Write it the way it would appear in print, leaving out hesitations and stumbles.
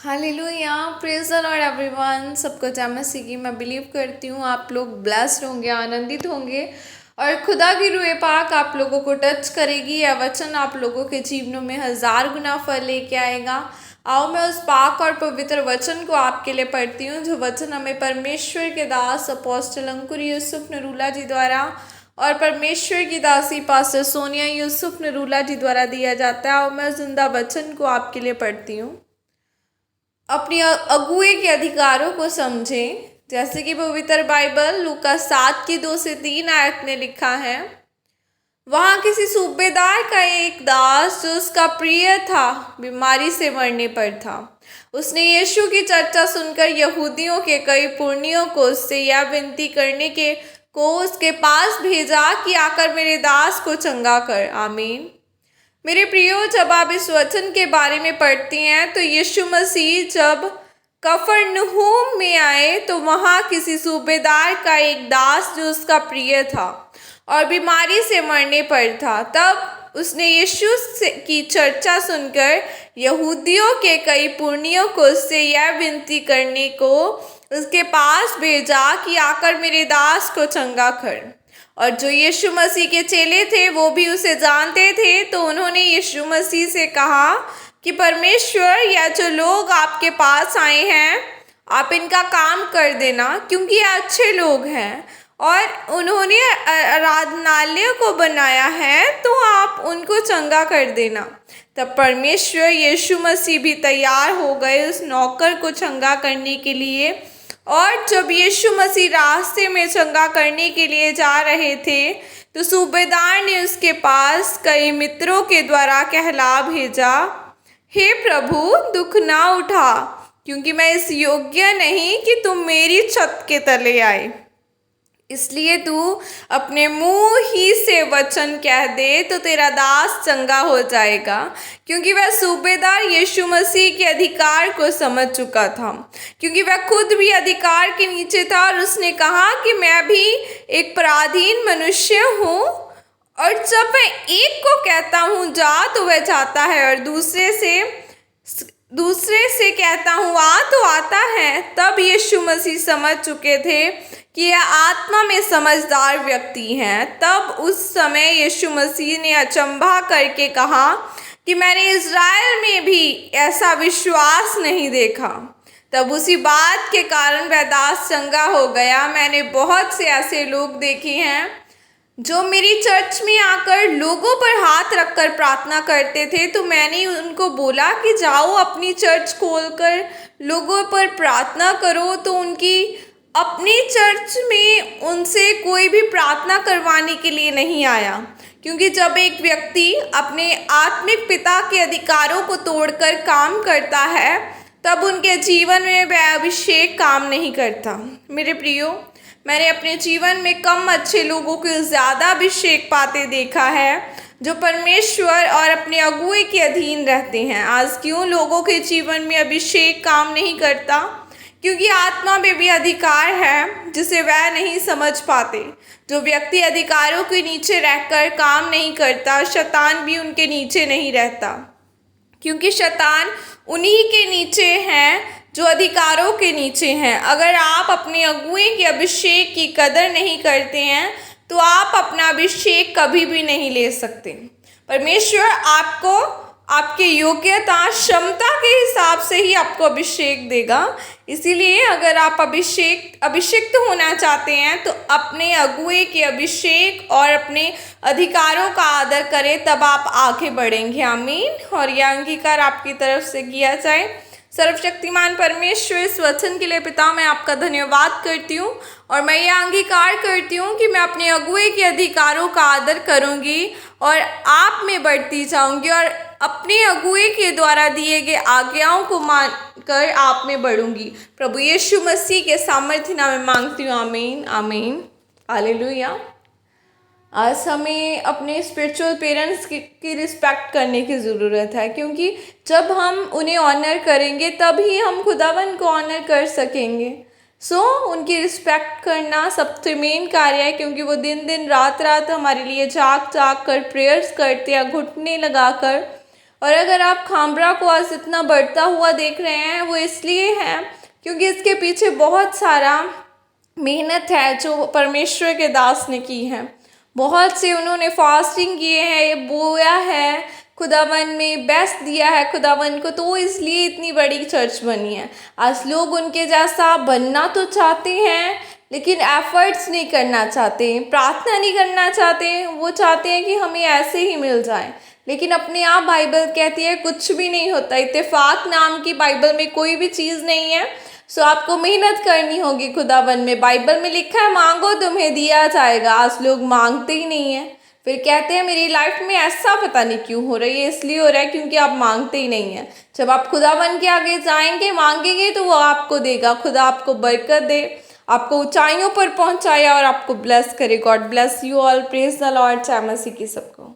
Hallelujah, praise the Lord everyone. सबको जय मसीह की। मैं बिलीव करती हूँ आप लोग ब्लेस्ड होंगे, आनंदित होंगे और खुदा की रूह पाक आप लोगों को टच करेगी। यह वचन आप लोगों के जीवनों में 1000 गुना फल लेके आएगा। आओ मैं उस पाक और पवित्र वचन को आपके लिए पढ़ती हूँ, जो वचन हमें परमेश्वर के दास अपोस्टल अंकुर यूसुफ नरूला जी द्वारा और परमेश्वर की दासी पास्टर सोनिया यूसुफ नरूला जी द्वारा दिया जाता है। आओ मैं जिंदा वचन को आपके लिए पढ़ती हूँ। अपनी अगुए के अधिकारों को समझें, जैसे कि पवित्र बाइबल लूका 7 की 2 से 3 आयत में लिखा है। वहाँ किसी सूबेदार का एक दास जो उसका प्रिय था, बीमारी से मरने पर था। उसने यीशु की चर्चा सुनकर यहूदियों के कई पुरनियों को उससे यह विनती करने के को उसके पास भेजा कि आकर मेरे दास को चंगा कर। आमीन। मेरे प्रियो, जब आप इस वचन के बारे में पढ़ती हैं तो यीशु मसीह जब कफरनहूम में आए तो वहाँ किसी सूबेदार का एक दास जो उसका प्रिय था और बीमारी से मरने पर था। तब उसने यीशु की चर्चा सुनकर यहूदियों के कई पुरनियों को उससे यह विनती करने को उसके पास भेजा कि आकर मेरे दास को चंगा कर। और जो यीशु मसीह के चेले थे वो भी उसे जानते थे, तो उन्होंने यीशु मसीह से कहा कि परमेश्वर, या जो लोग आपके पास आए हैं आप इनका काम कर देना, क्योंकि ये अच्छे लोग हैं और उन्होंने आराधनालय को बनाया है, तो आप उनको चंगा कर देना। तब परमेश्वर यीशु मसीह भी तैयार हो गए उस नौकर को चंगा करने के लिए। और जब यीशु मसीह रास्ते में चंगा करने के लिए जा रहे थे तो सूबेदार ने उसके पास कई मित्रों के द्वारा कहला भेजा, हे प्रभु, दुख ना उठा, क्योंकि मैं इस योग्य नहीं कि तुम मेरी छत के तले आए। इसलिए तू अपने मुंह ही से वचन कह दे तो तेरा दास चंगा हो जाएगा। क्योंकि वह सूबेदार यीशु मसीह के अधिकार को समझ चुका था, क्योंकि वह खुद भी अधिकार के नीचे था। और उसने कहा कि मैं भी एक पराधीन मनुष्य हूँ, और जब मैं एक को कहता हूँ जा तो वह जाता है, और दूसरे से कहता हूँ आ तो आता है। तब यीशु मसीह समझ चुके थे कि यह आत्मा में समझदार व्यक्ति हैं। तब उस समय यीशु मसीह ने अचंभा करके कहा कि मैंने इज़राइल में भी ऐसा विश्वास नहीं देखा। तब उसी बात के कारण वह दास चंगा हो गया। मैंने बहुत से ऐसे लोग देखे हैं जो मेरी चर्च में आकर लोगों पर हाथ रखकर प्रार्थना करते थे, तो मैंने उनको बोला कि जाओ अपनी चर्च खोलकर लोगों पर प्रार्थना करो। तो उनकी अपनी चर्च में उनसे कोई भी प्रार्थना करवाने के लिए नहीं आया, क्योंकि जब एक व्यक्ति अपने आत्मिक पिता के अधिकारों को तोड़कर काम करता है तब उनके जीवन में वह अभिषेक काम नहीं करता। मेरे प्रियो, मैंने अपने जीवन में कम अच्छे लोगों को ज़्यादा अभिषेक पाते देखा है जो परमेश्वर और अपने अगुए के अधीन रहते हैं। आज क्यों लोगों के जीवन में अभिषेक काम नहीं करता? क्योंकि आत्मा में भी अधिकार है जिसे वह नहीं समझ पाते। जो व्यक्ति अधिकारों के नीचे रहकर काम नहीं करता, शैतान भी उनके नीचे नहीं रहता, क्योंकि शैतान उन्हीं के नीचे हैं जो अधिकारों के नीचे हैं। अगर आप अपने अगुए के अभिषेक की कदर नहीं करते हैं तो आप अपना अभिषेक कभी भी नहीं ले सकते। परमेश्वर आपको आपके योग्यता क्षमता के हिसाब से ही आपको अभिषेक देगा। इसीलिए अगर आप अभिषिक्त होना चाहते हैं तो अपने अगुए के अभिषेक और अपने अधिकारों का आदर करें, तब आप आगे बढ़ेंगे। आमीन। और यह अंगीकार आपकी तरफ से किया जाए। सर्वशक्तिमान परमेश्वर, इस वचन के लिए पिता मैं आपका धन्यवाद करती हूँ और मैं यह अंगीकार करती हूँ कि मैं अपने अगुए के अधिकारों का आदर करूँगी और आप में बढ़ती जाऊँगी और अपने अगुए के द्वारा दिए गए आज्ञाओं को मानकर आप में बढ़ूँगी। प्रभु यीशु मसीह के सामर्थ्य नाम में मांगती हूँ। आमीन, आमीन, हालेलुया। आज हमें अपने स्पिरिचुअल पेरेंट्स की रिस्पेक्ट करने की ज़रूरत है, क्योंकि जब हम उन्हें ऑनर करेंगे तभी हम खुदावन को ऑनर कर सकेंगे। उनकी रिस्पेक्ट करना सबसे मेन कार्य है, क्योंकि वो दिन दिन रात रात हमारे लिए जाग जाग कर प्रेयर्स करते हैं, घुटने लगाकर, और अगर आप खामरा को आज इतना बढ़ता हुआ देख रहे हैं वो इसलिए है क्योंकि इसके पीछे बहुत सारा मेहनत है जो परमेश्वर के दास ने की है। बहुत से उन्होंने फास्टिंग किए हैं, ये बोया है, खुदावन में बेस्ट दिया है खुदावन को, तो इसलिए इतनी बड़ी चर्च बनी है। आज लोग उनके जैसा बनना तो चाहते हैं लेकिन एफर्ट्स नहीं करना चाहते, प्रार्थना नहीं करना चाहते, वो चाहते हैं कि हमें ऐसे ही मिल जाए। लेकिन अपने आप बाइबल कहती है कुछ भी नहीं होता, इत्तेफाक नाम की बाइबल में कोई भी चीज़ नहीं है। सो आपको मेहनत करनी होगी खुदावन में। बाइबल में लिखा है मांगो तुम्हें दिया जाएगा, आज लोग मांगते ही नहीं है। फिर कहते हैं मेरी लाइफ में ऐसा पता नहीं क्यों हो रही है, इसलिए हो रहा है क्योंकि आप मांगते ही नहीं हैं। जब आप खुदावन के आगे जाएंगे मांगेंगे तो वो आपको देगा। खुदा आपको बरकत दे, आपको ऊंचाइयों पर पहुंचाए और आपको ब्लेस करे। God bless you all. Praise the Lord. जय मसीह की सबको।